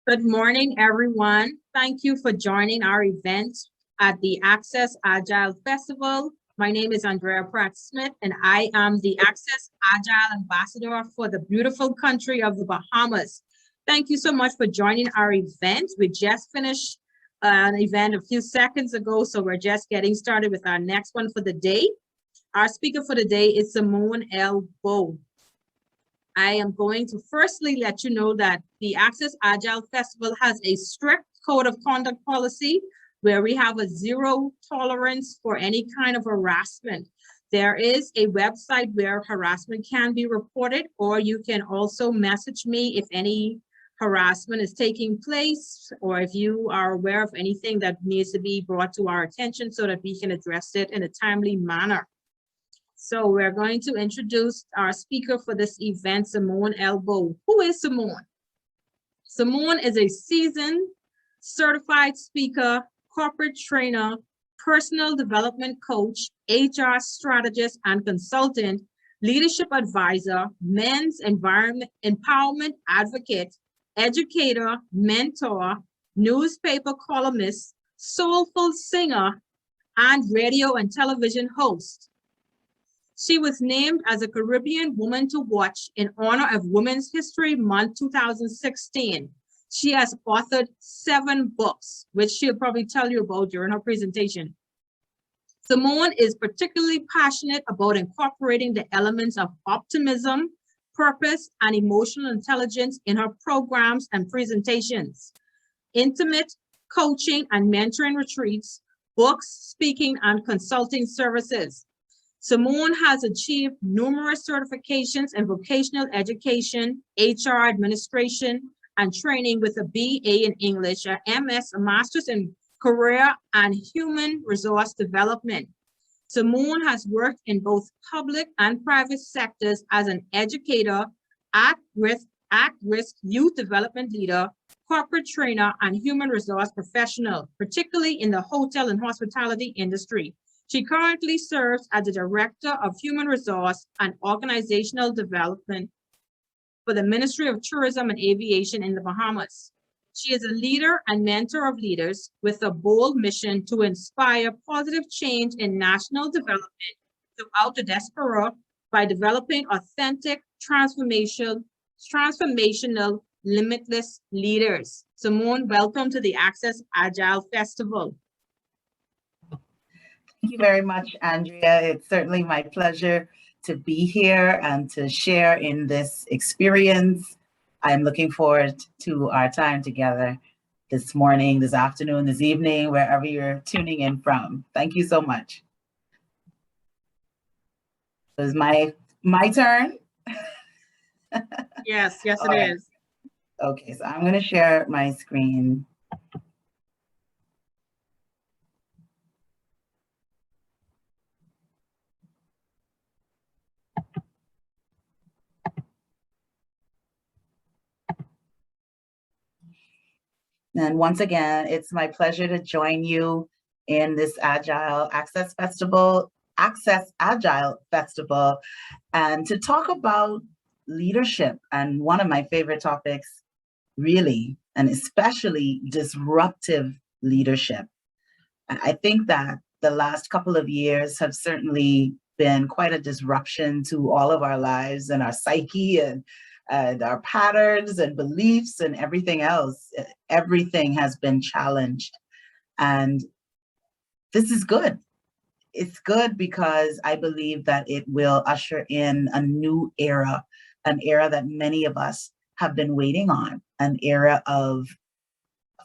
Good morning, everyone. Thank you for joining our event at the Access Agile Festival. My name is Andrea Pratt-Smith, and I am the Access Agile Ambassador for the beautiful country of the Bahamas. Thank you so much for joining our event. We just finished an event a few seconds ago, so we're just getting started with our next one for the day. Our speaker for the day is Simmone Bowe. I am going to firstly let you know that the Access Agile Festival has a strict code of conduct policy where we have a zero tolerance for any kind of harassment. There is a website where harassment can be reported, or you can also message me if any harassment is taking place, or if you are aware of anything that needs to be brought to our attention so that we can address it in a timely manner. So we're going to introduce our speaker for this event, Simmone Bowe. Who is Simmone? Simmone is a seasoned, certified speaker, corporate trainer, personal development coach, HR strategist and consultant, leadership advisor, men's empowerment advocate, educator, mentor, newspaper columnist, soulful singer, and radio and television host. She was named as a Caribbean Woman to Watch in honor of Women's History Month 2016. She has authored 7 books, which she'll probably tell you about during her presentation. Simmone is particularly passionate about incorporating the elements of optimism, purpose, and emotional intelligence in her programs and presentations. Intimate coaching and mentoring retreats, books, speaking, and consulting services. Simmone has achieved numerous certifications in vocational education, HR administration, and training with a BA in English, a MS, a Master's in Career and Human Resource Development. Simmone has worked in both public and private sectors as an educator, at-risk youth development leader, corporate trainer, and human resource professional, particularly in the hotel and hospitality industry. She currently serves as the Director of Human Resource and Organizational Development for the Ministry of Tourism and Aviation in the Bahamas. She is a leader and mentor of leaders with a bold mission to inspire positive change in national development throughout the diaspora by developing authentic, transformational, limitless leaders. Simmone, welcome to the Access Agile Festival. Thank you very much, Andrea. It's certainly my pleasure to be here and to share in this experience. I'm looking forward to our time together this morning, this afternoon, this evening, wherever you're tuning in from. Thank you so much. It was my turn. Yes, it is. Okay, so I'm going to share my screen. And once again, it's my pleasure to join you in this Agile Access Agile Festival, and to talk about leadership, and one of my favorite topics, really, and especially disruptive leadership. I think that the last couple of years have certainly been quite a disruption to all of our lives and our psyche and our patterns and beliefs and everything else. Everything has been challenged. And this is good. It's good because I believe that it will usher in a new era, an era that many of us have been waiting on, an era of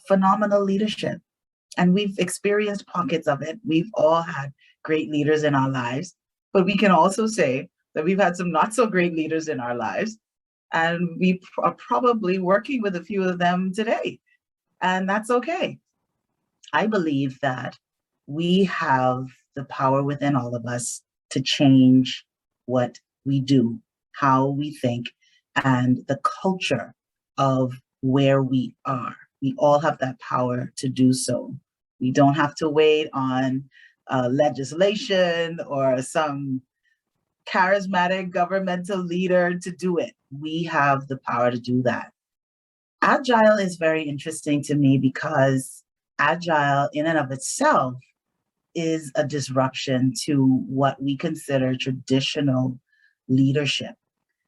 phenomenal leadership. And we've experienced pockets of it. We've all had great leaders in our lives, but we can also say that we've had some not so great leaders in our lives. And we are probably working with a few of them today. And that's okay. I believe that we have the power within all of us to change what we do, how we think, and the culture of where we are. We all have that power to do so. We don't have to wait on legislation or some charismatic governmental leader to do it. We have the power to do that. Agile is very interesting to me because Agile in and of itself is a disruption to what we consider traditional leadership.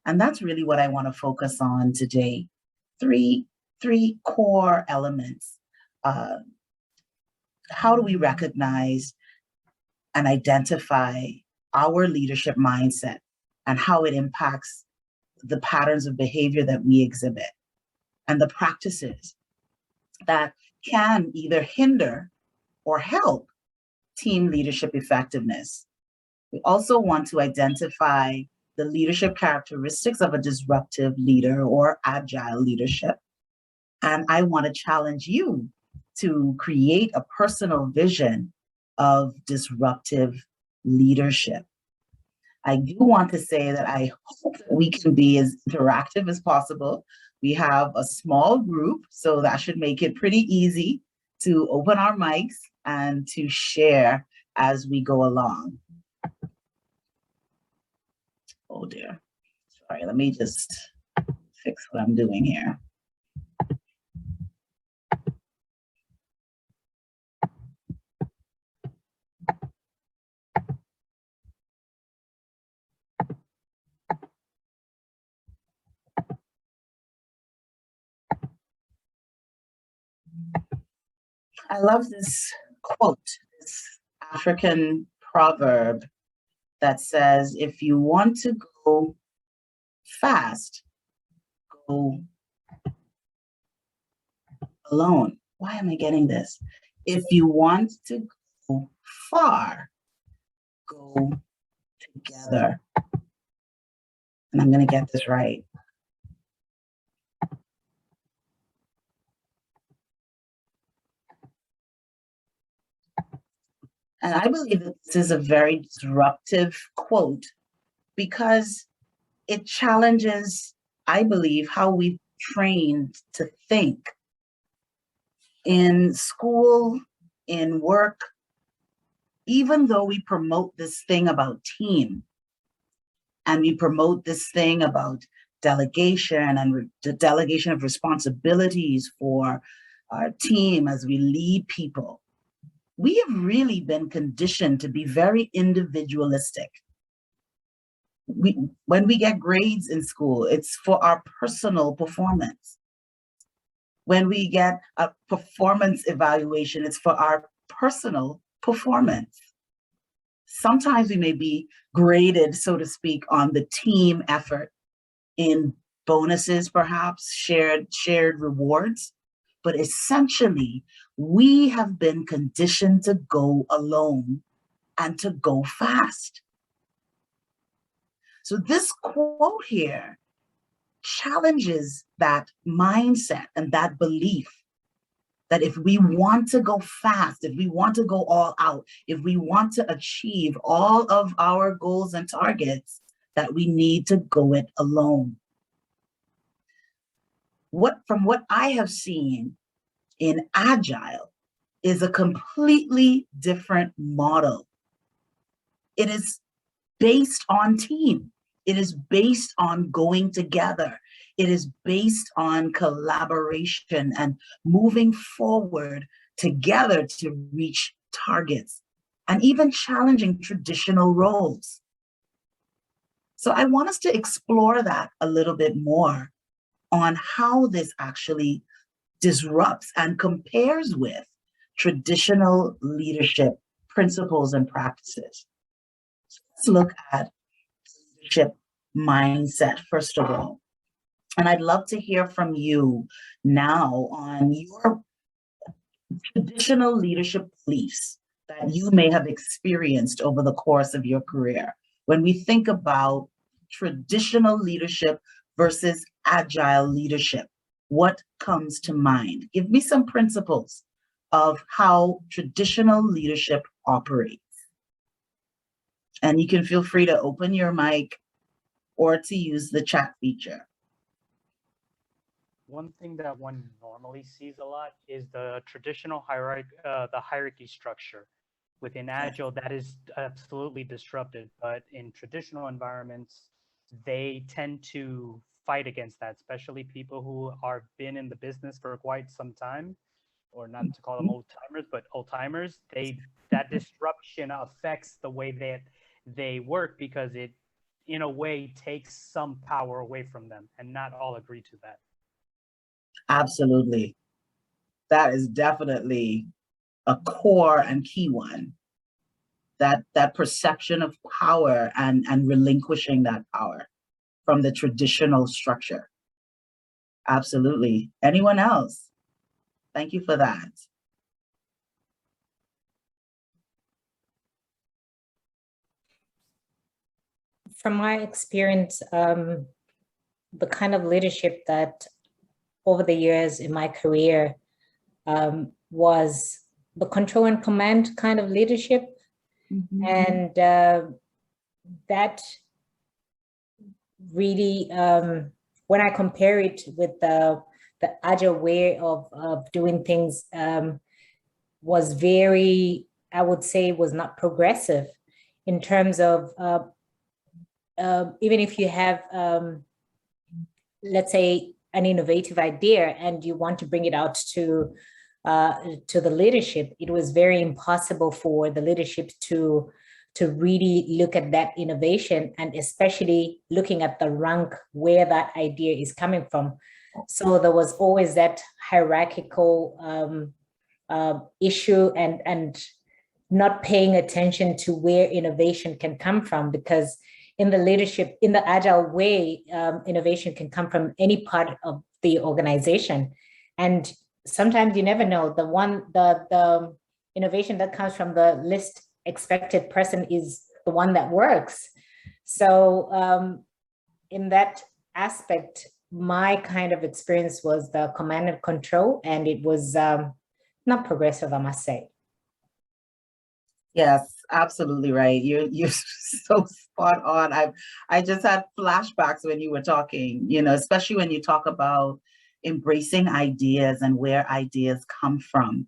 And that's really what I want to focus on today. Three core elements. How do we recognize and identify our leadership mindset and how it impacts the patterns of behavior that we exhibit and the practices that can either hinder or help team leadership effectiveness. We also want to identify the leadership characteristics of a disruptive leader or agile leadership. And I want to challenge you to create a personal vision of disruptive leadership. I do want to say that I hope that we can be as interactive as possible. We have a small group, so that should make it pretty easy to open our mics and to share as we go along. Oh dear, sorry, let me just fix what I'm doing here. I love this quote, this African proverb that says, if you want to go fast, go alone. Why am I getting this? If you want to go far, go together. And I'm going to get this right. And I believe that this is a very disruptive quote because it challenges, I believe, how we've trained to think. In school, in work, even though we promote this thing about team, and we promote this thing about delegation and the delegation of responsibilities for our team as we lead people, we have really been conditioned to be very individualistic. When we get grades in school, it's for our personal performance. When we get a performance evaluation, it's for our personal performance. Sometimes we may be graded, so to speak, on the team effort in bonuses, perhaps shared rewards. But essentially, we have been conditioned to go alone and to go fast. So this quote here challenges that mindset and that belief that if we want to go fast, if we want to go all out, if we want to achieve all of our goals and targets, that we need to go it alone. From what I have seen in Agile is a completely different model. It is based on team. It is based on going together. It is based on collaboration and moving forward together to reach targets and even challenging traditional roles. So I want us to explore that a little bit more on how this actually disrupts and compares with traditional leadership principles and practices. So let's look at leadership mindset, first of all. And I'd love to hear from you now on your traditional leadership beliefs that you may have experienced over the course of your career. When we think about traditional leadership versus agile leadership, what comes to mind? Give me some principles of how traditional leadership operates. And you can feel free to open your mic or to use the chat feature. One thing that one normally sees a lot is the traditional hierarchy structure. Within Agile, that is absolutely disruptive, but in traditional environments, they tend to fight against that, especially people who are been in the business for quite some time, or not to call them old timers, but old timers. That disruption affects the way that they work, because it, in a way, takes some power away from them, and not all agree to that. Absolutely. That is definitely a core and key one. That perception of power and relinquishing that power from the traditional structure. Absolutely. Anyone else? Thank you for that. From my experience, the kind of leadership that over the years in my career was the control and command kind of leadership. Mm-hmm. And that really, when I compare it with the Agile way of doing things, was very, I would say, was not progressive in terms of even if you have, let's say, an innovative idea and you want to bring it out to the leadership, it was very impossible for the leadership to really look at that innovation, and especially looking at the rank where that idea is coming from. So there was always that hierarchical issue and not paying attention to where innovation can come from, because in the leadership, in the Agile way, innovation can come from any part of the organization. And sometimes you never know, the innovation that comes from the least expected person is the one that works. So in that aspect, my kind of experience was the command and control, and it was not progressive, I must say. Yes, absolutely right. You're so spot on. I just had flashbacks when you were talking, especially when you talk about embracing ideas and where ideas come from.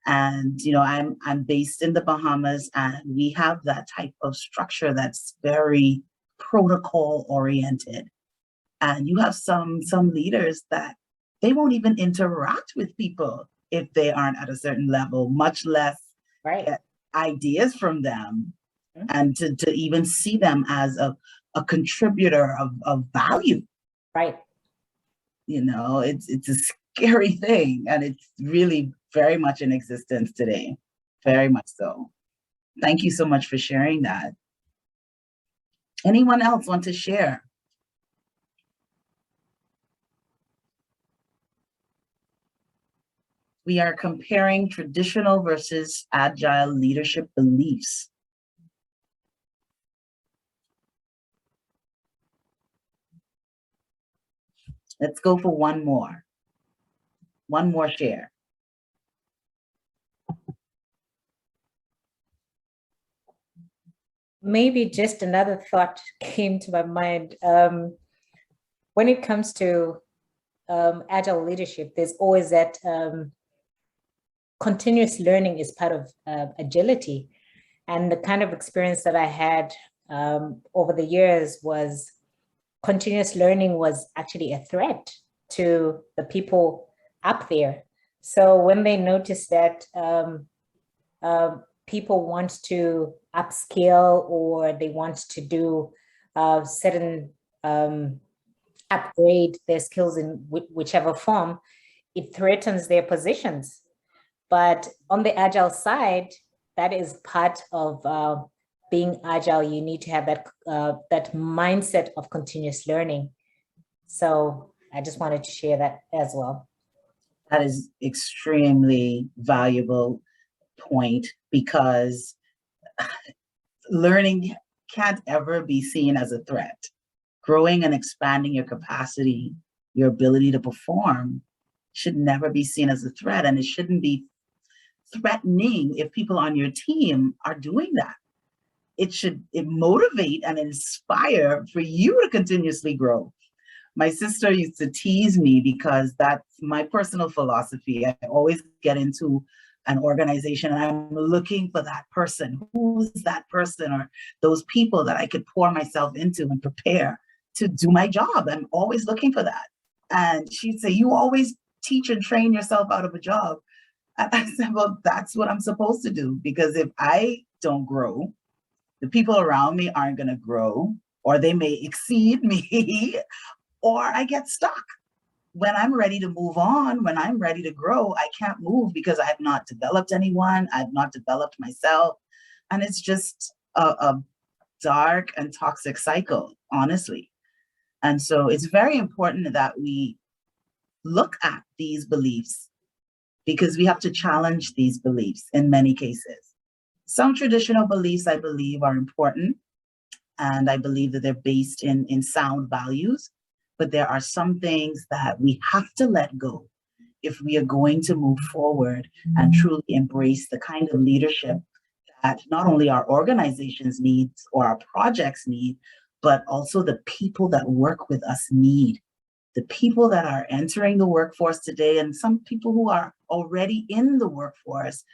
And I'm based in the Bahamas, and we have that type of structure that's very protocol oriented. And you have some leaders that they won't even interact with people if they aren't at a certain level, much less get ideas from them, and to even see them as a contributor of value. Right. It's a scary thing, and it's really very much in existence today. Very much so. Thank you so much for sharing that. Anyone else want to share? We are comparing traditional versus agile leadership beliefs. Let's go for one more. One more share. Maybe just another thought came to my mind. When it comes to agile leadership, there's always that continuous learning is part of agility. And the kind of experience that I had over the years was continuous learning was actually a threat to the people up there. So when they noticed that people want to upskill, or they want to do certain upgrade their skills in whichever form, it threatens their positions. But on the agile side, that is part of being agile. You need to have that mindset of continuous learning. So I just wanted to share that as well. That is extremely valuable point, because learning can't ever be seen as a threat. Growing and expanding your capacity, your ability to perform, should never be seen as a threat, and it shouldn't be threatening if people on your team are doing that. It should motivate and inspire for you to continuously grow. My sister used to tease me, because that's my personal philosophy. I always get into an organization and I'm looking for that person. Who's that person, or those people that I could pour myself into and prepare to do my job. I'm always looking for that. And she'd say, you always teach and train yourself out of a job. And I said, well, that's what I'm supposed to do, because if I don't grow, the people around me aren't going to grow, or they may exceed me, or I get stuck. When I'm ready to move on, when I'm ready to grow, I can't move because I have not developed anyone. I've not developed myself. And it's just a dark and toxic cycle, honestly. And so it's very important that we look at these beliefs, because we have to challenge these beliefs in many cases. Some traditional beliefs, I believe, are important, and I believe that they're based in sound values, but there are some things that we have to let go if we are going to move forward and truly embrace the kind of leadership that not only our organizations need or our projects need, but also the people that work with us need. The people that are entering the workforce today, and some people who are already in the workforce,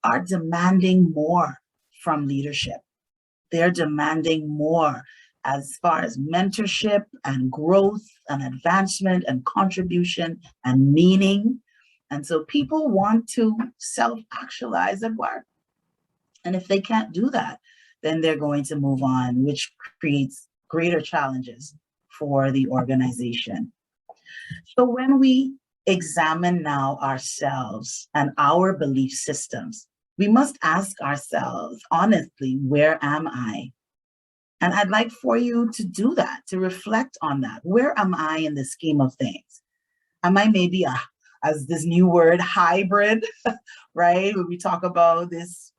are demanding more from leadership. They're demanding more as far as mentorship and growth and advancement and contribution and meaning. And so people want to self-actualize at work. And if they can't do that, then they're going to move on, which creates greater challenges for the organization. So when we examine now ourselves and our belief systems, we must ask ourselves honestly, where am I? And I'd like for you to do that, to reflect on that. Where am I in the scheme of things? Am I maybe as this new word, hybrid, right? When we talk about this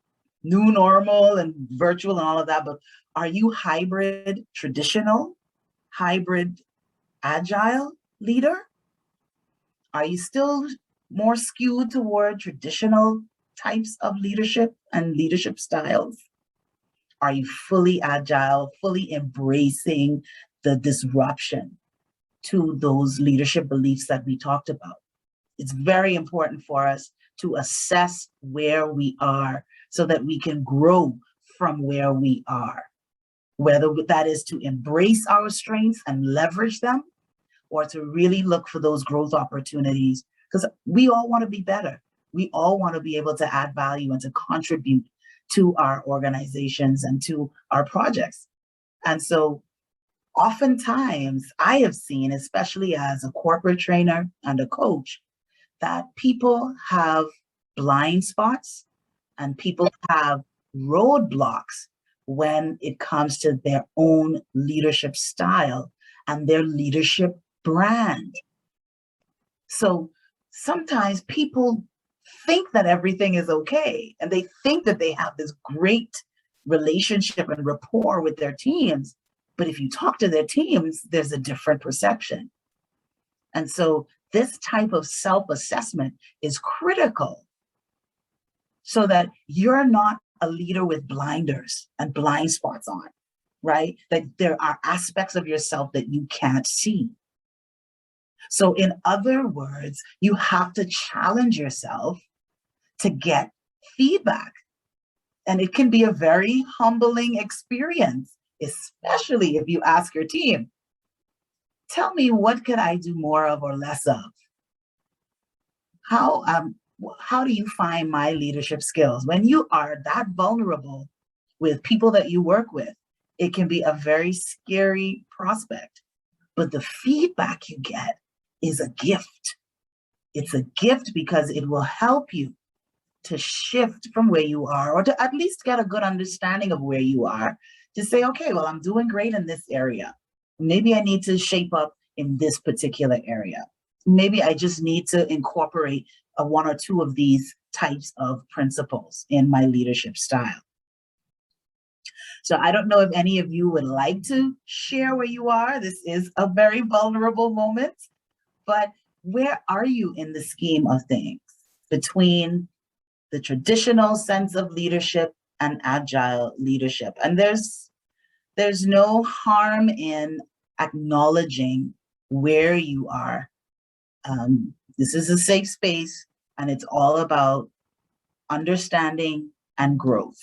new normal and virtual and all of that, but are you hybrid traditional, hybrid agile leader? Are you still more skewed toward traditional types of leadership and leadership styles? Are you fully agile, fully embracing the disruption to those leadership beliefs that we talked about? It's very important for us to assess where we are so that we can grow from where we are, whether that is to embrace our strengths and leverage them, or to really look for those growth opportunities, because we all want to be better. We all want to be able to add value and to contribute to our organizations and to our projects. And so oftentimes I have seen, especially as a corporate trainer and a coach, that people have blind spots and people have roadblocks when it comes to their own leadership style and their leadership brand. So sometimes people think that everything is okay, and they think that they have this great relationship and rapport with their teams. But if you talk to their teams, there's a different perception. And so this type of self-assessment is critical so that you're not a leader with blinders and blind spots on, right? That there are aspects of yourself that you can't see. So in other words, you have to challenge yourself to get feedback. And it can be a very humbling experience, especially if you ask your team, tell me, what could I do more of or less of? How do you find my leadership skills? When you are that vulnerable with people that you work with, it can be a very scary prospect. But the feedback you get is a gift. It's a gift because it will help you to shift from where you are, or to at least get a good understanding of where you are, to say, okay, well, I'm doing great in this area. Maybe I need to shape up in this particular area. Maybe I just need to incorporate one or two of these types of principles in my leadership style. So I don't know if any of you would like to share where you are. This is a very vulnerable moment, but where are you in the scheme of things between the traditional sense of leadership and agile leadership? And there's no harm in acknowledging where you are. This is a safe space, and it's all about understanding and growth.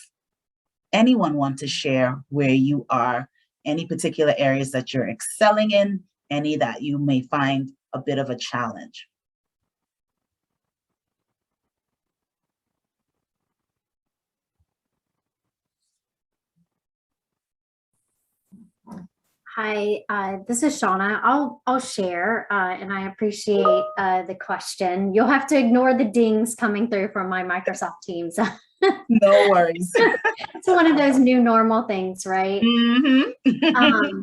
Anyone want to share where you are any particular areas that you're excelling in, any that you may find a bit of a challenge. Hi, this is Shauna. I'll share, and I appreciate the question. You'll have to ignore the dings coming through from my Microsoft Teams. No worries. It's one of those new normal things, right? Mm-hmm.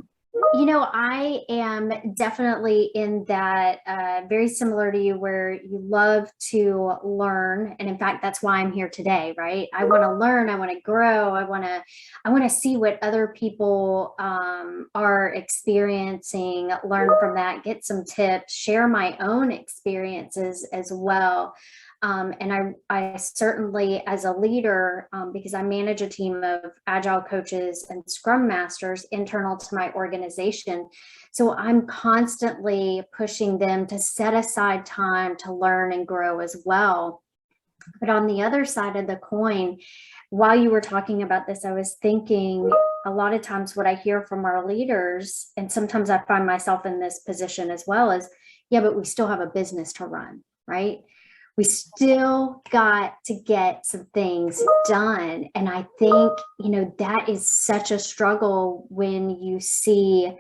You know, I am definitely in that very similar to you, where you love to learn, and in fact, that's why I'm here today, right? I want to learn, I want to grow, I want to see what other people are experiencing, learn from that, get some tips, share my own experiences as well. And I certainly, as a leader, because I manage a team of Agile coaches and Scrum Masters internal to my organization, so I'm constantly pushing them to set aside time to learn and grow as well. But on the other side of the coin, while you were talking about this, I was thinking a lot of times what I hear from our leaders, and sometimes I find myself in this position as well, is, yeah, but we still have a business to run, right? We still got to get some things done. And I think, you know, that is such a struggle when you see,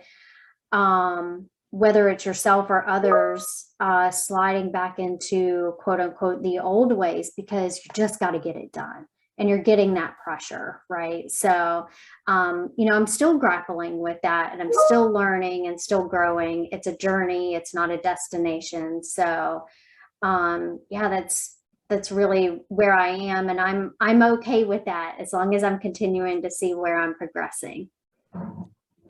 whether it's yourself or others, sliding back into quote unquote the old ways, because you just got to get it done and you're getting that pressure, right? So, you know, I'm still grappling with that, and I'm still learning and still growing. It's a journey. It's not a destination. So, yeah, that's really where I am, and I'm okay with that as long as I'm continuing to see where I'm progressing.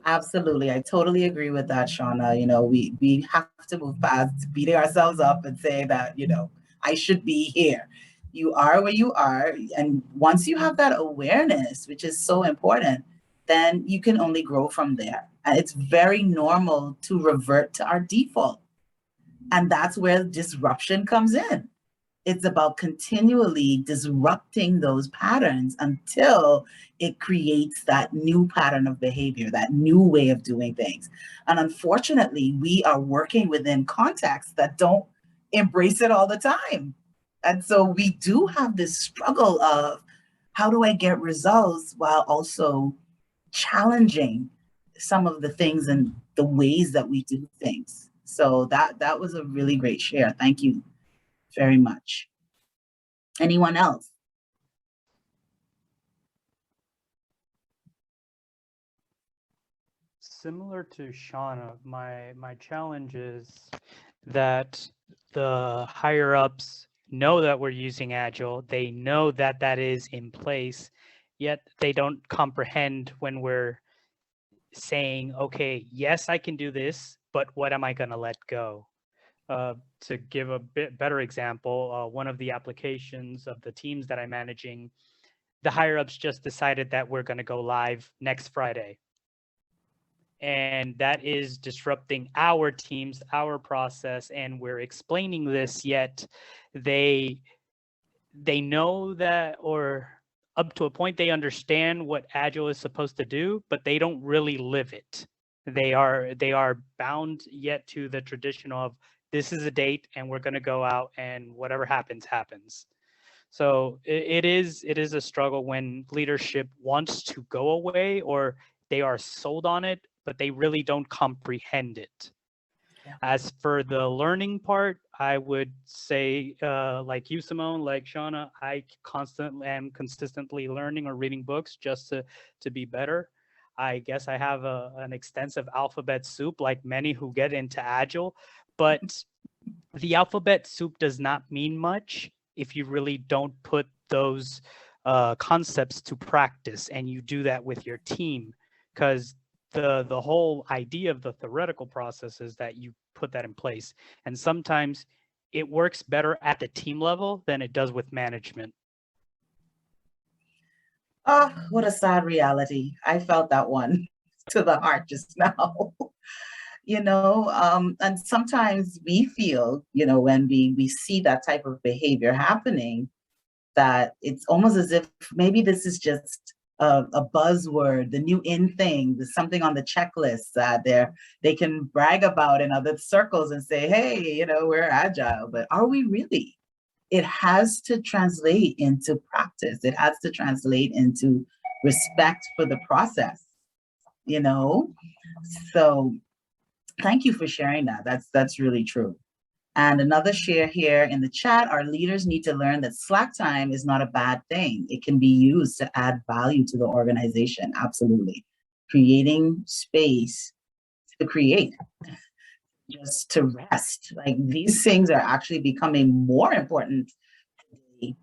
Absolutely. I totally agree with that, Shauna. You know, we have to move past beating ourselves up and say that, you know, I should be here. You are where you are. And once you have that awareness, which is so important, then you can only grow from there. And it's very normal to revert to our default. And that's where disruption comes in. It's about continually disrupting those patterns until it creates that new pattern of behavior, that new way of doing things. And unfortunately, we are working within contexts that don't embrace it all the time. And so we do have this struggle of, how do I get results while also challenging some of the things and the ways that we do things? So that was a really great share. Thank you very much. Anyone else? Similar to Shauna, my challenge is that the higher ups know that we're using Agile. They know that that is in place, yet they don't comprehend when we're saying, okay, yes, I can do this, but what am I going to let go? To give a bit better example, one of the applications of the teams that I'm managing, the higher ups just decided that we're going to go live next Friday. And that is disrupting our teams, our process, and we're explaining this, yet they know that, or up to a point they understand what Agile is supposed to do, but they don't really live it. They are bound yet to the tradition of, this is a date and we're going to go out and whatever happens, happens. So it is a struggle when leadership wants to go away, or they are sold on it, but they really don't comprehend it. Yeah. As for the learning part, I would say, like you, Simmone, like Shauna, I constantly am consistently learning or reading books just to be better. I guess I have an extensive alphabet soup, like many who get into Agile, but the alphabet soup does not mean much if you really don't put those concepts to practice and you do that with your team, because the whole idea of the theoretical process is that you put that in place. And sometimes it works better at the team level than it does with management. Oh, what a sad reality. I felt that one to the heart just now. You know, and sometimes we feel, you know, when we see that type of behavior happening, that it's almost as if maybe this is just a buzzword, the new in thing, there's something on the checklist that they can brag about in other circles and say, hey, you know, we're agile, but are we really? It has to translate into practice. It has to translate into respect for the process, you know? So thank you for sharing that. That's really true. And another share here in the chat, our leaders need to learn that slack time is not a bad thing. It can be used to add value to the organization, absolutely. Creating space to create, just to rest. Like, these things are actually becoming more important today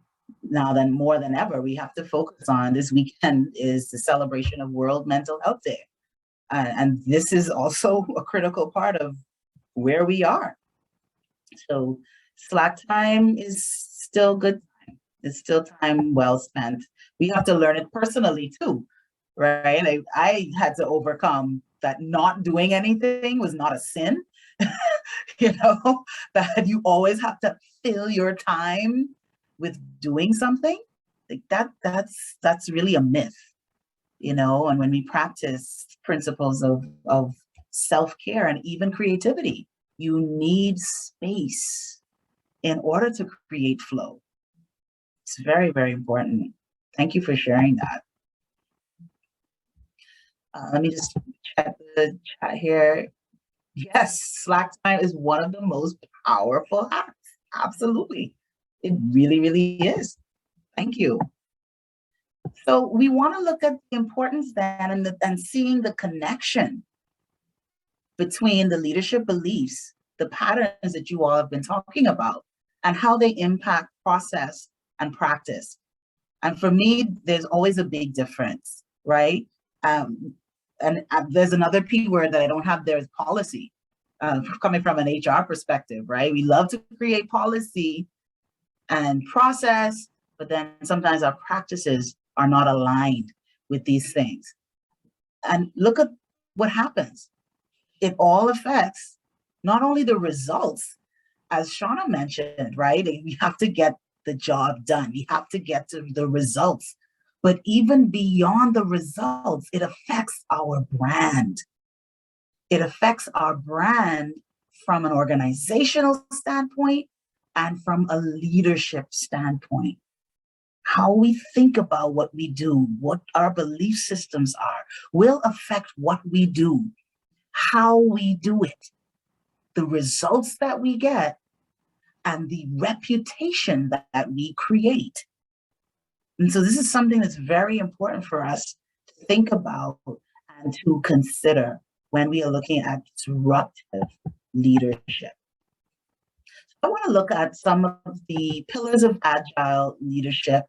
now than more than ever. We have to focus on, this weekend is the celebration of World Mental Health Day. And this is also a critical part of where we are. So slack time is still good time. It's still time well spent. We have to learn it personally too, right? I had to overcome that not doing anything was not a sin, you know, that you always have to fill your time with doing something. Like that's really a myth, you know. And when we practice principles of self-care and even creativity, you need space in order to create flow. It's very, very important. Thank you for sharing that. Let me just check the chat here. Yes, slack time is one of the most powerful hacks. Absolutely. It really, really is. Thank you. So we want to look at the importance then and seeing the connection between the leadership beliefs, the patterns that you all have been talking about, and how they impact process and practice. And for me, there's always a big difference, right? And there's another P word that I don't have there, is policy, coming from an HR perspective, right? We love to create policy and process, but then sometimes our practices are not aligned with these things. And look at what happens. It all affects not only the results, as Shauna mentioned, right? We have to get the job done. We have to get to the results. But even beyond the results, it affects our brand. It affects our brand from an organizational standpoint and from a leadership standpoint. How we think about what we do, what our belief systems are, will affect what we do, how we do it, the results that we get, and the reputation that we create. And so this is something that's very important for us to think about and to consider when we are looking at disruptive leadership. I want to look at some of the pillars of agile leadership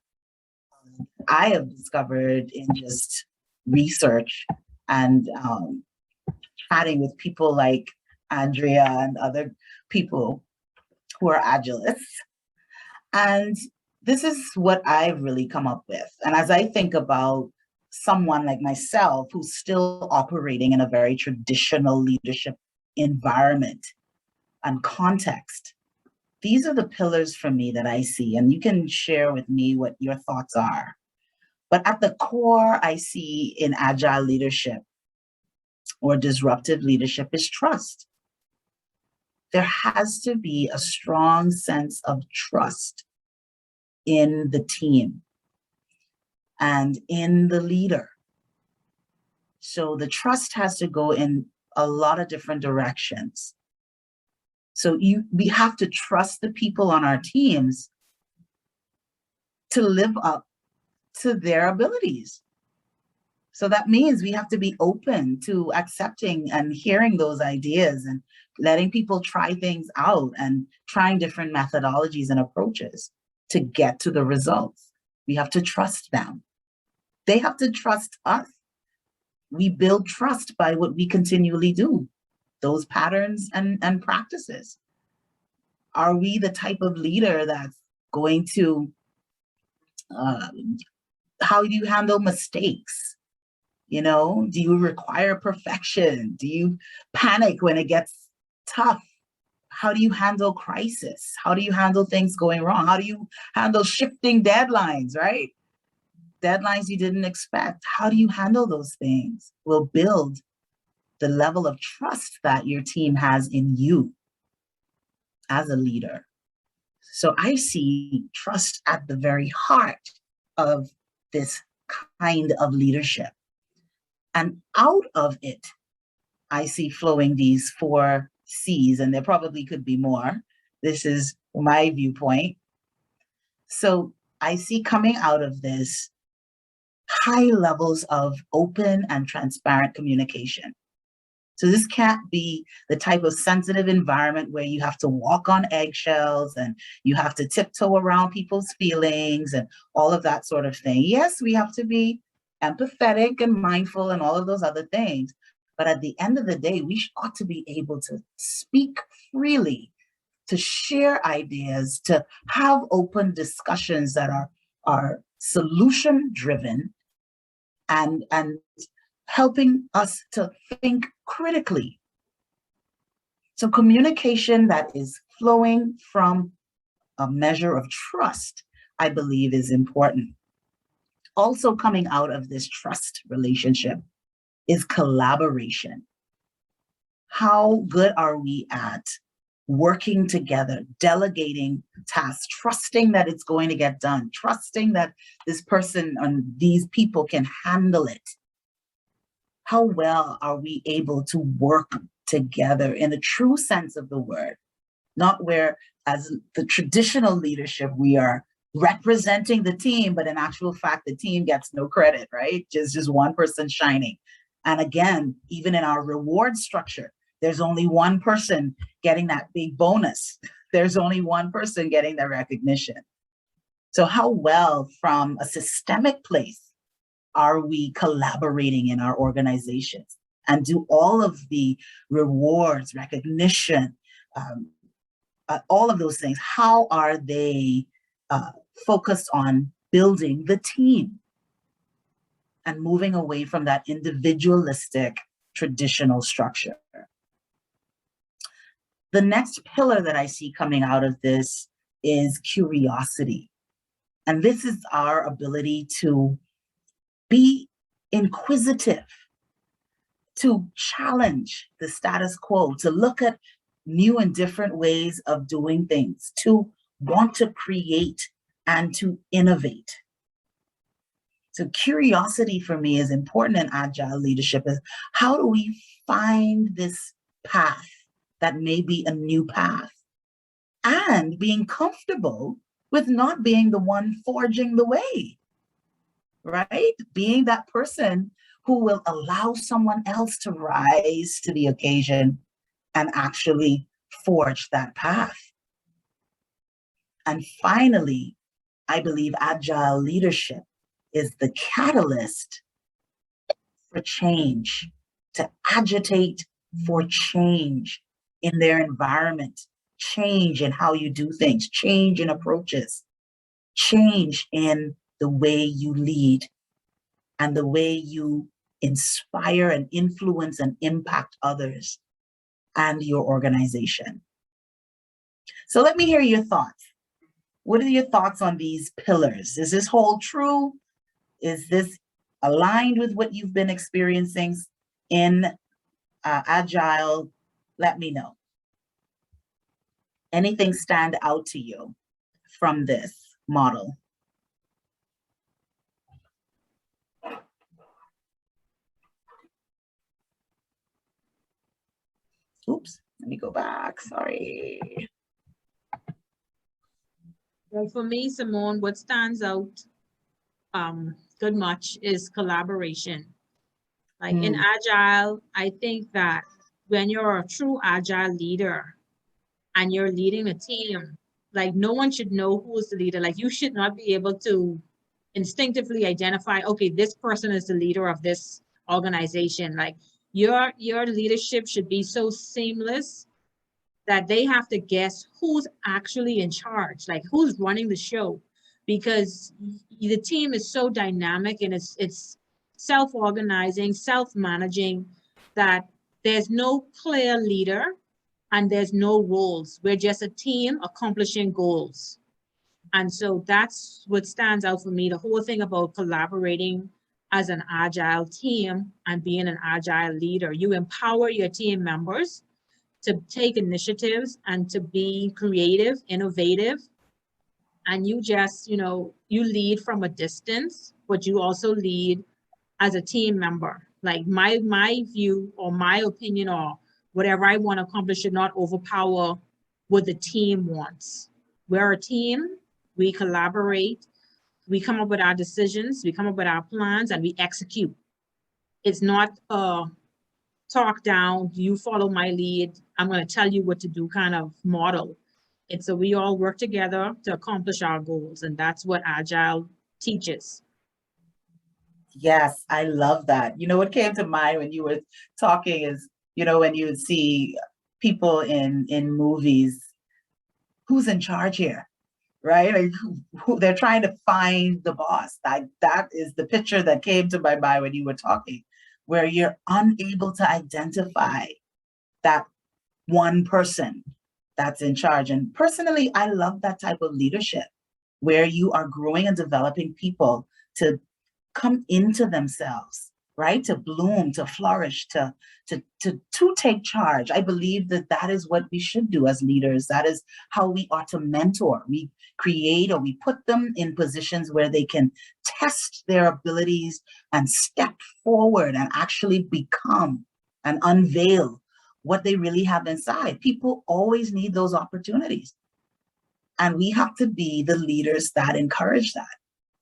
I have discovered in just research and chatting with people like Andrea and other people who are agilists. And this is what I've really come up with. And as I think about someone like myself who's still operating in a very traditional leadership environment and context, these are the pillars for me that I see, and you can share with me what your thoughts are. But at the core, I see in agile leadership or disruptive leadership is trust. There has to be a strong sense of trust in the team and in the leader. So the trust has to go in a lot of different directions. So we have to trust the people on our teams to live up to their abilities. So that means we have to be open to accepting and hearing those ideas and letting people try things out and trying different methodologies and approaches to get to the results. We have to trust them. They have to trust us. We build trust by what we continually do, those patterns and practices. Are we the type of leader that's going to, how do you handle mistakes? You know, do you require perfection? Do you panic when it gets tough? How do you handle crisis? How do you handle things going wrong? How do you handle shifting deadlines, right? deadlines you didn't expect. How do you handle those things? Will build the level of trust that your team has in you as a leader. So I see trust at the very heart of this kind of leadership. And out of it, I see flowing these 4 C's, and there probably could be more. This is my viewpoint. So I see coming out of this high levels of open and transparent communication. So this can't be the type of sensitive environment where you have to walk on eggshells and you have to tiptoe around people's feelings and all of that sort of thing. Yes, we have to be empathetic and mindful and all of those other things. But at the end of the day, we ought to be able to speak freely, to share ideas, to have open discussions that are solution-driven and helping us to think critically. So communication that is flowing from a measure of trust, I believe, is important. Also coming out of this trust relationship is collaboration. How good are we at working together, delegating tasks, trusting that it's going to get done, trusting that this person and these people can handle it? How well are we able to work together in the true sense of the word? Not where, as the traditional leadership, we are representing the team, but in actual fact, the team gets no credit, right? Just one person shining. And again, even in our reward structure, there's only one person getting that big bonus. There's only one person getting the recognition. So how well, from a systemic place, are we collaborating in our organizations? And do all of the rewards, recognition, all of those things, how are they focused on building the team and moving away from that individualistic traditional structure? The next pillar that I see coming out of this is curiosity. And this is our ability to be inquisitive, to challenge the status quo, to look at new and different ways of doing things, to want to create and to innovate. So curiosity for me is important in agile leadership. Is how do we find this path that may be a new path, and being comfortable with not being the one forging the way, right? Being that person who will allow someone else to rise to the occasion and actually forge that path. And finally, I believe agile leadership is the catalyst for change, to agitate for change in their environment, change in how you do things, change in approaches, change in the way you lead and the way you inspire and influence and impact others and your organization. So let me hear your thoughts. What are your thoughts on these pillars? Is this hold true? Is this aligned with what you've been experiencing in Agile? Let me know. Anything stand out to you from this model? Oops, let me go back, sorry. Well, for me, Simmone, what stands out good much is collaboration. Like in Agile, I think that when you're a true Agile leader and you're leading a team, like no one should know who's the leader. Like you should not be able to instinctively identify, okay, this person is the leader of this organization. Like your leadership should be so seamless that they have to guess who's actually in charge, like who's running the show, because the team is so dynamic and it's self-organizing, self-managing, that there's no clear leader and there's no roles. We're just a team accomplishing goals. And so that's what stands out for me, the whole thing about collaborating as an agile team and being an agile leader. You empower your team members to take initiatives and to be creative, innovative. And you just, you lead from a distance, but you also lead as a team member. Like my view or my opinion or whatever I want to accomplish should not overpower what the team wants. We're a team, we collaborate, we come up with our decisions, we come up with our plans, and we execute. It's not a talk down, you follow my lead, I'm going to tell you what to do kind of model. It's so we all work together to accomplish our goals, and that's what Agile teaches. Yes, I love that. You know, what came to mind when you were talking is, when you see people in movies, who's in charge here, right? Like, who they're trying to find the boss. That is the picture that came to my mind when you were talking, where you're unable to identify that one person that's in charge. And personally, I love that type of leadership where you are growing and developing people to come into themselves, right? To bloom, to flourish, to take charge. I believe that is what we should do as leaders. That is how we ought to mentor. We create, or we put them in positions where they can test their abilities and step forward and actually become and unveil what they really have inside. People always need those opportunities. And we have to be the leaders that encourage that.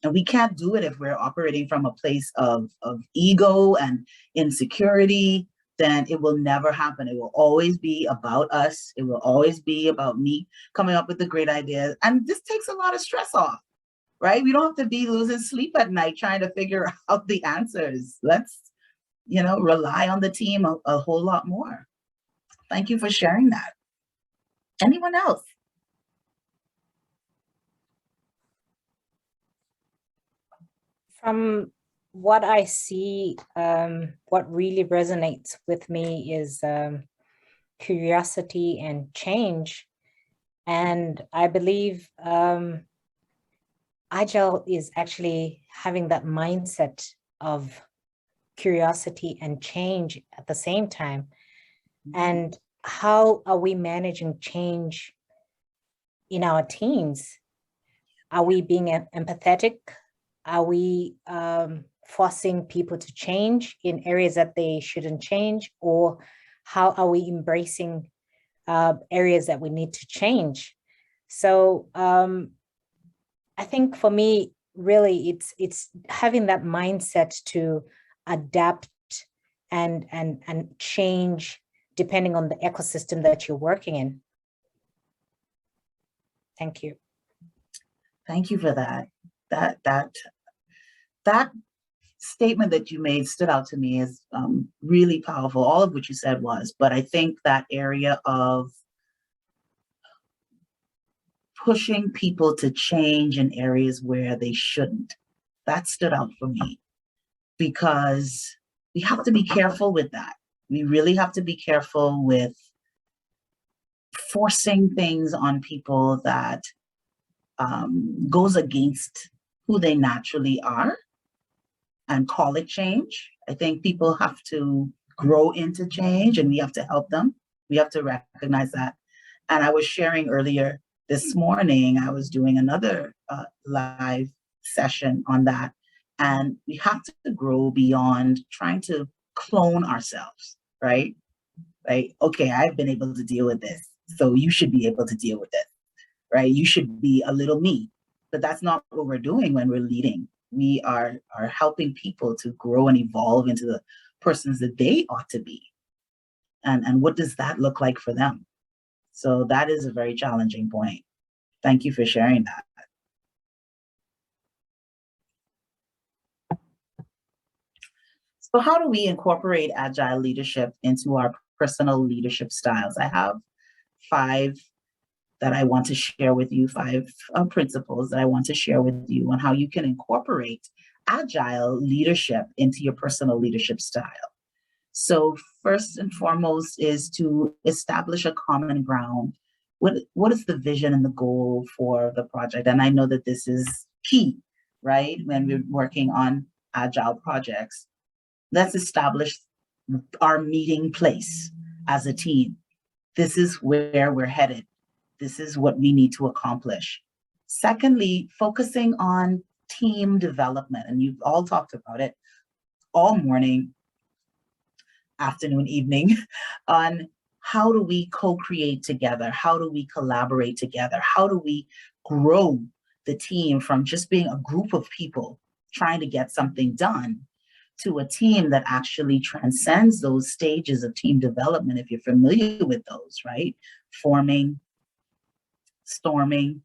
And we can't do it if we're operating from a place of ego and insecurity. Then it will never happen. It will always be about us. It will always be about me coming up with the great ideas. And this takes a lot of stress off, right? We don't have to be losing sleep at night trying to figure out the answers. Let's, rely on the team a whole lot more. Thank you for sharing that. Anyone else? From what I see, what really resonates with me is curiosity and change. And I believe Agile is actually having that mindset of curiosity and change at the same time. And how are we managing change in our teams? Are we being empathetic? Are we forcing people to change in areas that they shouldn't change? Or how are we embracing areas that we need to change? So I think for me, really, it's having that mindset to adapt and change depending on the ecosystem that you're working in. Thank you. Thank you for that. That statement that you made stood out to me as really powerful. All of what you said was, but I think that area of pushing people to change in areas where they shouldn't, that stood out for me, because we have to be careful with that. We really have to be careful with forcing things on people that goes against who they naturally are and call it change. I think people have to grow into change, and we have to help them. We have to recognize that. And I was sharing earlier this morning, I was doing another live session on that. And we have to grow beyond trying to clone ourselves, right? Like, okay, I've been able to deal with this, so you should be able to deal with it, right? You should be a little me. But that's not what we're doing when we're leading. We are helping people to grow and evolve into the persons that they ought to be. And what does that look like for them? So that is a very challenging point. Thank you for sharing that. So how do we incorporate Agile leadership into our personal leadership styles? I have 5 that I want to share with you, 5 principles that I want to share with you on how you can incorporate Agile leadership into your personal leadership style. So first and foremost is to establish a common ground what is the vision and the goal for the project? And I know that this is key, right? When we're working on agile projects, let's establish our meeting place as a team. This is where we're headed. This is what we need to accomplish. Secondly, focusing on team development, and you've all talked about it all morning, afternoon, evening, on how do we co-create together? How do we collaborate together? How do we grow the team from just being a group of people trying to get something done to a team that actually transcends those stages of team development, if you're familiar with those, right? Forming, storming,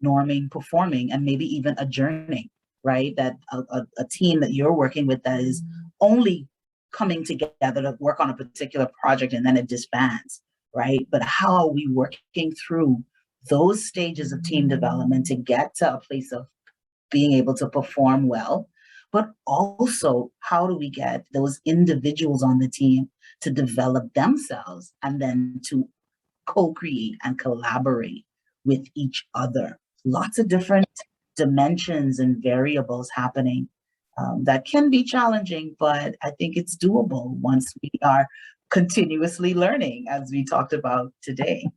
norming, performing, and maybe even adjourning, right? That a team that you're working with that is only coming together to work on a particular project and then it disbands, right? But how are we working through those stages of team development to get to a place of being able to perform well? But also, how do we get those individuals on the team to develop themselves and then to co-create and collaborate with each other? Lots of different dimensions and variables happening that can be challenging, but I think it's doable once we are continuously learning, as we talked about today.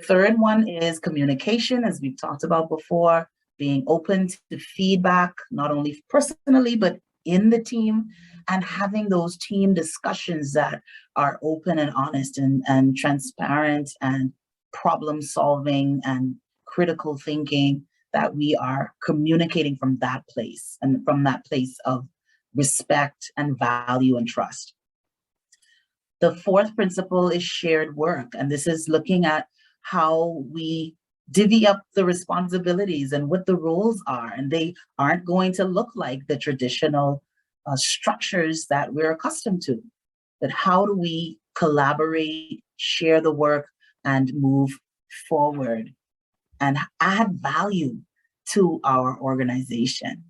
Third one is communication, as we've talked about before, being open to feedback, not only personally, but in the team, and having those team discussions that are open and honest and transparent and problem solving and critical thinking, that we are communicating from that place and from that place of respect and value and trust. The fourth principle is shared work. And this is looking at how we divvy up the responsibilities and what the roles are. And they aren't going to look like the traditional structures that we're accustomed to. But how do we collaborate, share the work, and move forward and add value to our organization?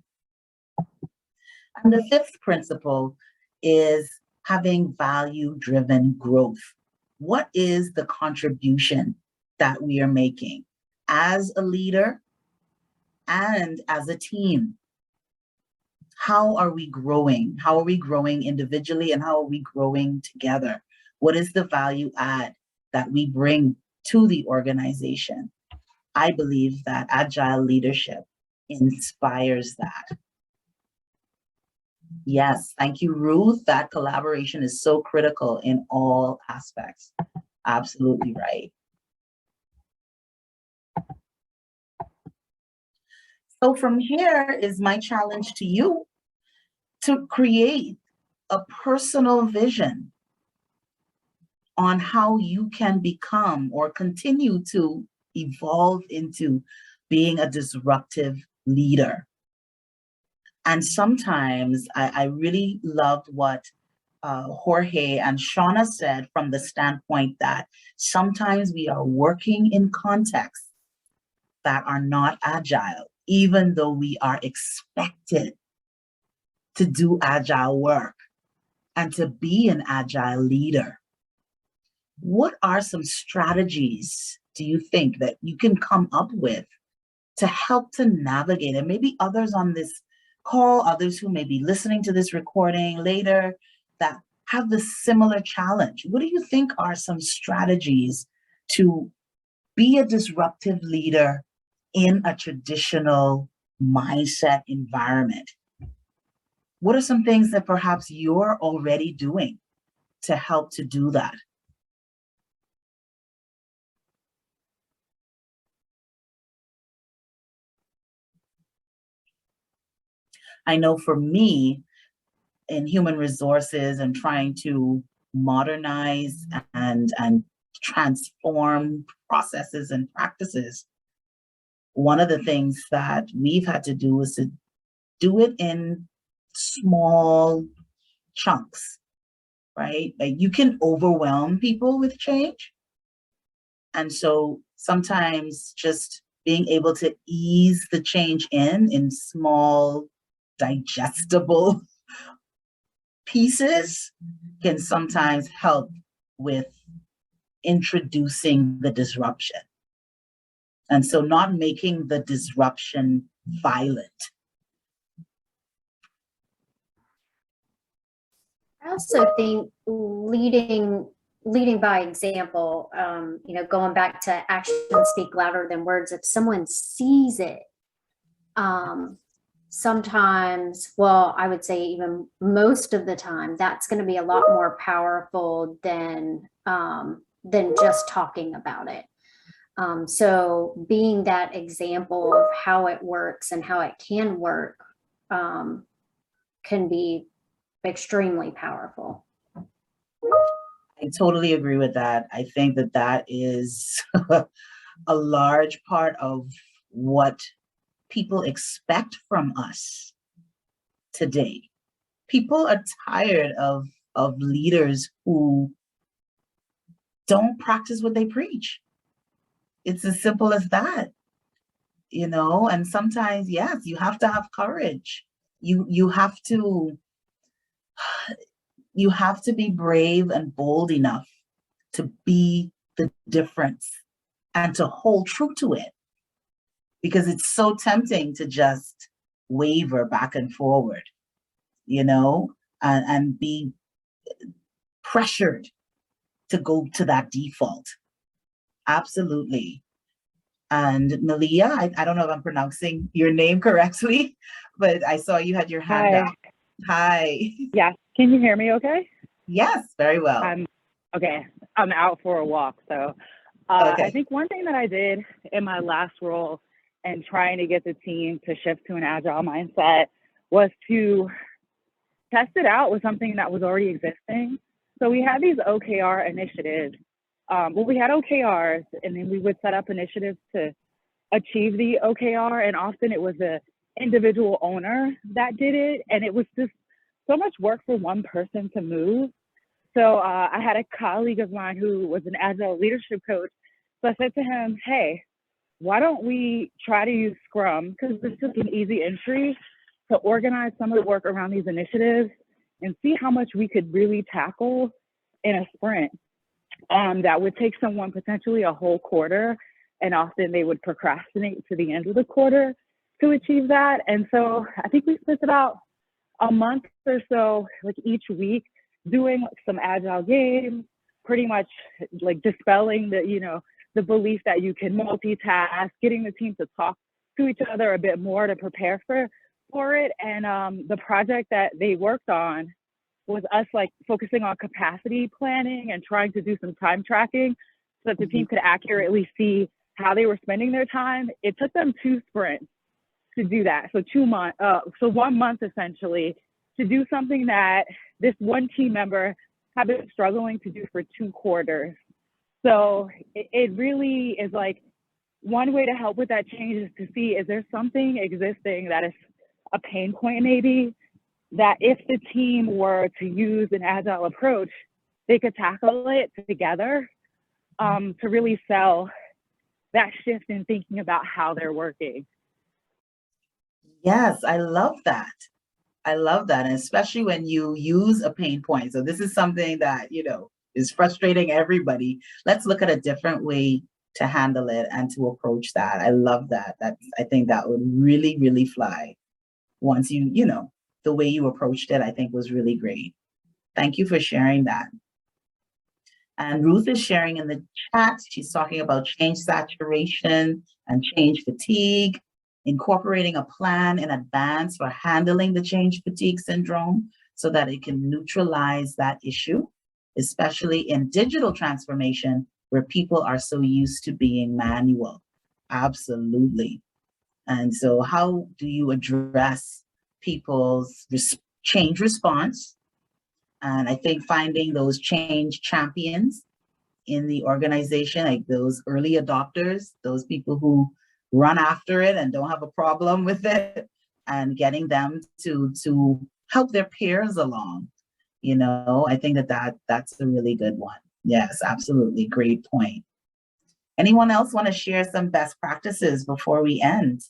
And the fifth principle is having value-driven growth. What is the contribution that we are making as a leader and as a team? How are we growing? How are we growing individually and how are we growing together? What is the value add that we bring to the organization? I believe that agile leadership inspires that. Yes, thank you, Ruth. That collaboration is so critical in all aspects. Absolutely right. So from here is my challenge to you to create a personal vision on how you can become or continue to evolve into being a disruptive leader. And sometimes I really loved what Jorge and Shauna said from the standpoint that sometimes we are working in contexts that are not agile, even though we are expected to do agile work and to be an agile leader. What are some strategies do you think that you can come up with to help to navigate, and maybe others on this call, others who may be listening to this recording later that have the similar challenge? What do you think are some strategies to be a disruptive leader in a traditional mindset environment? What are some things that perhaps you're already doing to help to do that? I know for me, in human resources and trying to modernize and transform processes and practices, one of the things that we've had to do is to do it in small chunks, right? Like you can overwhelm people with change. And so sometimes just being able to ease the change in small, digestible pieces can sometimes help with introducing the disruption. And so not making the disruption violent. I also think leading by example, going back to actions speak louder than words. If someone sees it, sometimes, well, I would say even most of the time, that's going to be a lot more powerful than just talking about it. So being that example of how it works and how it can work can be extremely powerful. I totally agree with that. I think that that is a large part of what people expect from us today. People are tired of leaders who don't practice what they preach. It's as simple as that, and sometimes, yes, you have to have courage. You have to be brave and bold enough to be the difference and to hold true to it, because it's so tempting to just waver back and forward, and be pressured to go to that default. Absolutely. And Malia, I don't know if I'm pronouncing your name correctly, but I saw you had your hand up. Hi. Yes. Can you hear me okay? Yes, very well. Okay. I'm out for a walk. So Okay. I think one thing that I did in my last role and trying to get the team to shift to an agile mindset was to test it out with something that was already existing. So we had these OKR initiatives. We had OKRs, and then we would set up initiatives to achieve the OKR, and often it was the individual owner that did it, and it was just so much work for one person to move. So I had a colleague of mine who was an agile leadership coach. So I said to him, hey, why don't we try to use Scrum, because it's just an easy entry, to organize some of the work around these initiatives and see how much we could really tackle in a sprint. That would take someone potentially a whole quarter, and often they would procrastinate to the end of the quarter to achieve that. And so I think we spent about a month or so, like each week, doing some agile games, pretty much like dispelling the belief that you can multitask, getting the team to talk to each other a bit more to prepare for it. And the project that they worked on was us like focusing on capacity planning and trying to do some time tracking so that the team could accurately see how they were spending their time. It took them 2 sprints to do that. So 1 month essentially to do something that this one team member had been struggling to do for 2 quarters. So it really is like one way to help with that change is to see, is there something existing that is a pain point maybe, that if the team were to use an agile approach, they could tackle it together to really sell that shift in thinking about how they're working. Yes, I love that. I love that. And especially when you use a pain point. So this is something that, is frustrating everybody. Let's look at a different way to handle it and to approach that. I love that. I think that would really, really fly once the way you approached it, I think was really great. Thank you for sharing that. And Ruth is sharing in the chat. She's talking about change saturation and change fatigue, incorporating a plan in advance for handling the change fatigue syndrome so that it can neutralize that issue, especially in digital transformation where people are so used to being manual. Absolutely. And so how do you address people's change response? And I think finding those change champions in the organization, like those early adopters, those people who run after it and don't have a problem with it, and getting them to help their peers along. I think that's a really good one. Yes, absolutely. Great point. Anyone else want to share some best practices before we end?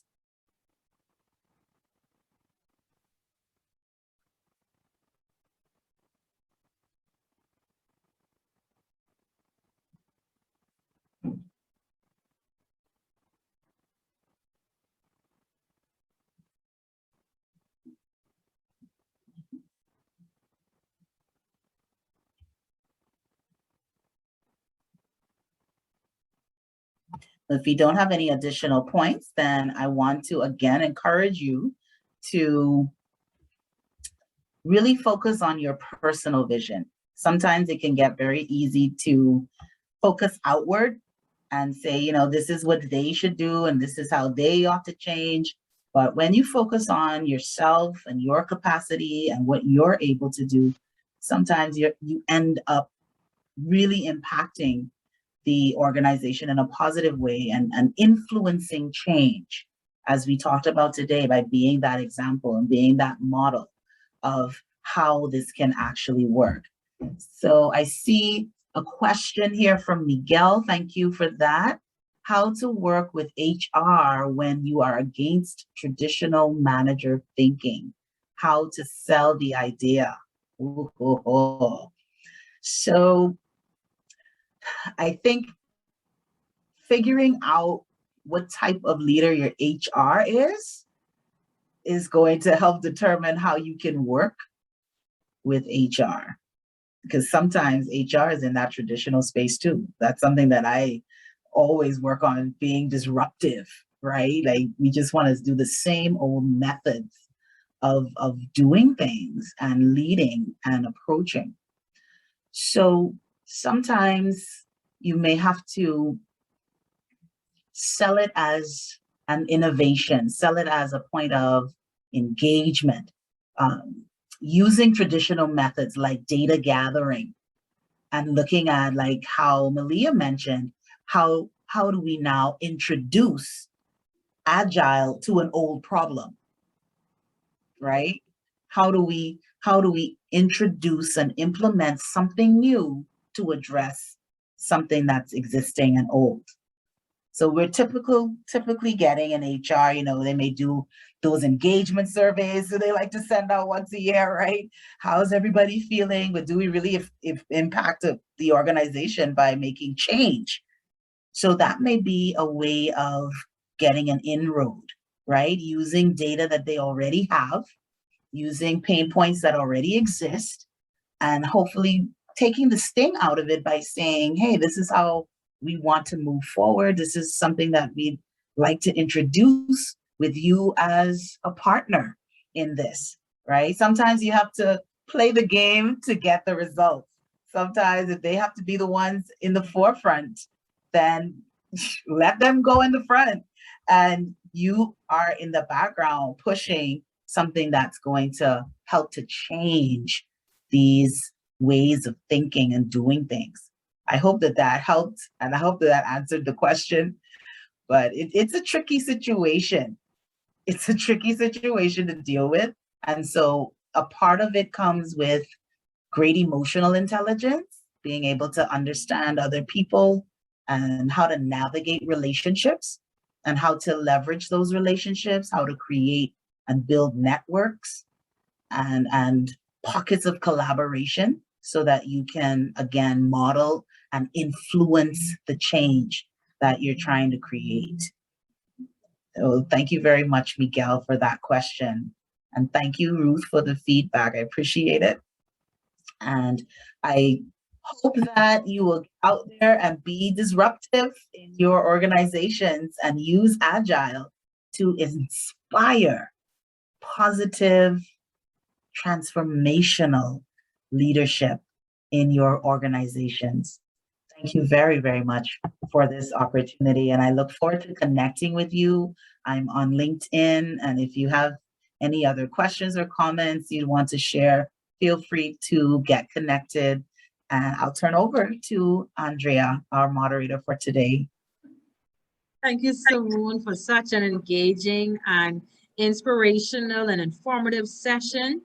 If you don't have any additional points, then I want to again encourage you to really focus on your personal vision. Sometimes it can get very easy to focus outward and say, you know, this is what they should do and this is how they ought to change. But when you focus on yourself and your capacity and what you're able to do, sometimes you end up really impacting the organization in a positive way and influencing change, as we talked about today, by being that example and being that model of how this can actually work. So I see a question here from Miguel. Thank you for that. How to work with HR when you are against traditional manager thinking? How to sell the idea? So I think figuring out what type of leader your HR is going to help determine how you can work with HR. Because sometimes HR is in that traditional space too. That's something that I always work on, being disruptive, right? Like we just want to do the same old methods of doing things and leading and approaching. So sometimes you may have to sell it as an innovation, sell it as a point of engagement, using traditional methods like data gathering and looking at, like how Malia mentioned, how do we now introduce Agile to an old problem, right? How do we introduce and implement something new to address something that's existing and old? So we're typically getting in HR, you know, they may do those engagement surveys, so they like to send out once a year, right? How's everybody feeling? But do we really impact the organization by making change? So that may be a way of getting an inroad, right? Using data that they already have, using pain points that already exist, and hopefully taking the sting out of it by saying, hey, this is how we want to move forward. This is something that we'd like to introduce with you as a partner in this, right? Sometimes you have to play the game to get the results. Sometimes if they have to be the ones in the forefront, then let them go in the front and you are in the background pushing something that's going to help to change these ways of thinking and doing things. I hope that helped, and I hope that answered the question, but it's a tricky situation. It's a tricky situation to deal with. And so a part of it comes with great emotional intelligence, being able to understand other people and how to navigate relationships and how to leverage those relationships, how to create and build networks and pockets of collaboration so that you can, again, model and influence the change that you're trying to create. So thank you very much, Miguel, for that question. And thank you, Ruth, for the feedback. I appreciate it. And I hope that you will out there and be disruptive in your organizations and use Agile to inspire positive, transformational leadership in your organizations. Thank you very, very much for this opportunity. And I look forward to connecting with you. I'm on LinkedIn. And if you have any other questions or comments you want to share, feel free to get connected. And I'll turn over to Andrea, our moderator for today. Thank you, Simmone, for such an engaging and inspirational and informative session.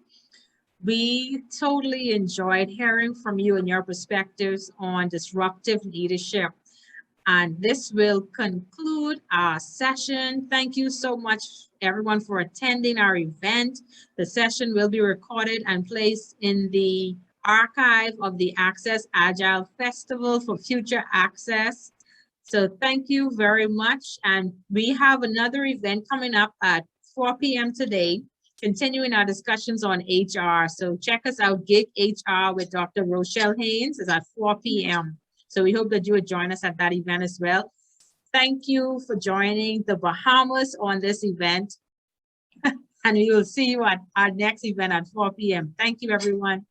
We totally enjoyed hearing from you and your perspectives on disruptive leadership. And this will conclude our session. Thank you so much, everyone, for attending our event. The session will be recorded and placed in the archive of the Access Agile Festival for future access. So thank you very much. And we have another event coming up at 4 p.m. today, continuing our discussions on HR. So check us out, Gig HR with Dr. Rochelle Haynes is at 4 p.m. So we hope that you would join us at that event as well. Thank you for joining the Bahamas on this event. And we will see you at our next event at 4 p.m. Thank you, everyone.